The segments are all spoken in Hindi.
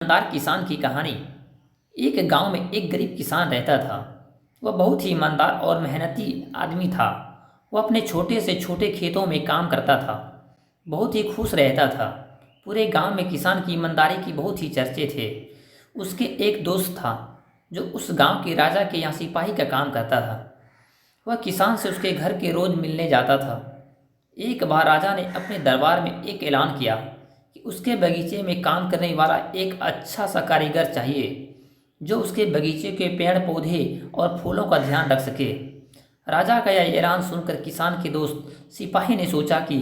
ईमानदार किसान की कहानी। एक गांव में एक गरीब किसान रहता था। वह बहुत ही ईमानदार और मेहनती आदमी था। वह अपने छोटे से छोटे खेतों में काम करता था, बहुत ही खुश रहता था। पूरे गांव में किसान की ईमानदारी की बहुत ही चर्चे थे। उसके एक दोस्त था जो उस गांव के राजा के यहाँ सिपाही का काम करता था। वह किसान से उसके घर के रोज मिलने जाता था। एक बार राजा ने अपने दरबार में एक ऐलान किया कि उसके बगीचे में काम करने वाला एक अच्छा सा कारीगर चाहिए जो उसके बगीचे के पेड़ पौधे और फूलों का ध्यान रख सके। राजा का यह ऐलान सुनकर किसान के दोस्त सिपाही ने सोचा कि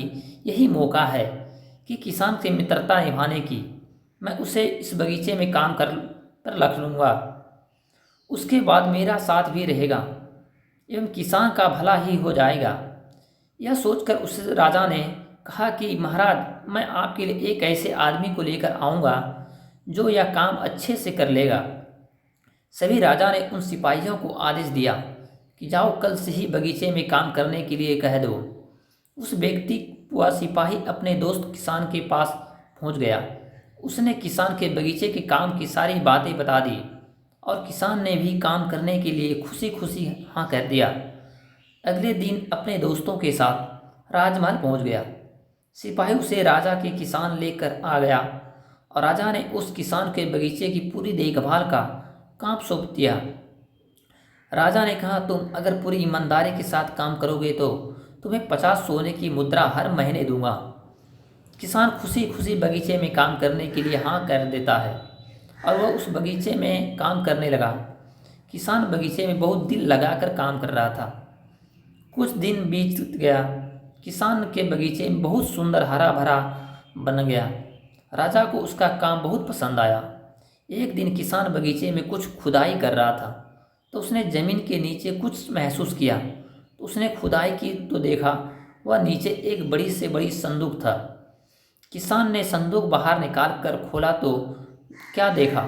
यही मौका है कि किसान से मित्रता निभाने की। मैं उसे इस बगीचे में काम कर पर रख लूँगा, उसके बाद मेरा साथ भी रहेगा एवं किसान का भला ही हो जाएगा। यह सोचकर उस राजा ने कहा कि महाराज, मैं आपके लिए एक ऐसे आदमी को लेकर आऊँगा जो यह काम अच्छे से कर लेगा। सभी राजा ने उन सिपाहियों को आदेश दिया कि जाओ, कल से ही बगीचे में काम करने के लिए कह दो। उस व्यक्ति वह सिपाही अपने दोस्त किसान के पास पहुंच गया। उसने किसान के बगीचे के काम की सारी बातें बता दी और किसान ने भी काम करने के लिए खुशी खुशी हाँ कर दिया। अगले दिन अपने दोस्तों के साथ राजमहल पहुंच गया। सिपाही उसे राजा के किसान लेकर आ गया और राजा ने उस किसान के बगीचे की पूरी देखभाल का काम सौंप दिया। राजा ने कहा, तुम अगर पूरी ईमानदारी के साथ काम करोगे तो तुम्हें 50 सोने की मुद्रा हर महीने दूंगा। किसान खुशी खुशी बगीचे में काम करने के लिए हाँ कर देता है और वह उस बगीचे में काम करने लगा। किसान बगीचे में बहुत दिल लगाकर काम कर रहा था। कुछ दिन बीत गया। किसान के बगीचे में बहुत सुंदर हरा भरा बन गया। राजा को उसका काम बहुत पसंद आया। एक दिन किसान बगीचे में कुछ खुदाई कर रहा था तो उसने ज़मीन के नीचे कुछ महसूस किया। तो उसने खुदाई की तो देखा वह नीचे एक बड़ी से बड़ी संदूक था। किसान ने संदूक बाहर निकाल कर खोला तो क्या देखा,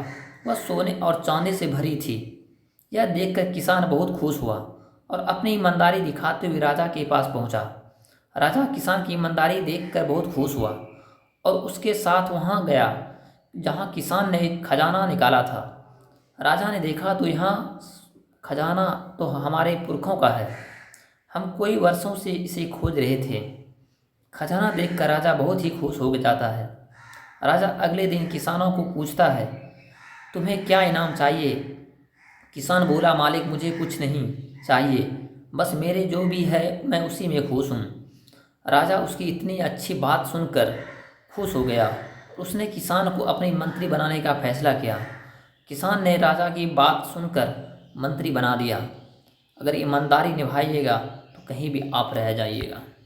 वह सोने और चांदी से भरी थी। यह देखकर किसान बहुत खुश हुआ और अपनी ईमानदारी दिखाते हुए राजा के पास पहुंचा। राजा किसान की ईमानदारी देखकर बहुत खुश हुआ और उसके साथ वहां गया जहां किसान ने खजाना निकाला था। राजा ने देखा तो यहाँ खजाना तो हमारे पुरखों का है, हम कई वर्षों से इसे खोज रहे थे। खजाना देखकर राजा बहुत ही खुश हो जाता है। राजा अगले दिन किसानों को पूछता है, तुम्हें क्या इनाम चाहिए? किसान बोला, मालिक, मुझे कुछ नहीं चाहिए, बस मेरे जो भी है मैं उसी में खुश हूँ। राजा उसकी इतनी अच्छी बात सुनकर खुश हो गया। उसने किसान को अपने मंत्री बनाने का फैसला किया। किसान ने राजा की बात सुनकर मंत्री बना दिया। अगर ईमानदारी निभाइएगा तो कहीं भी आप रह जाइएगा।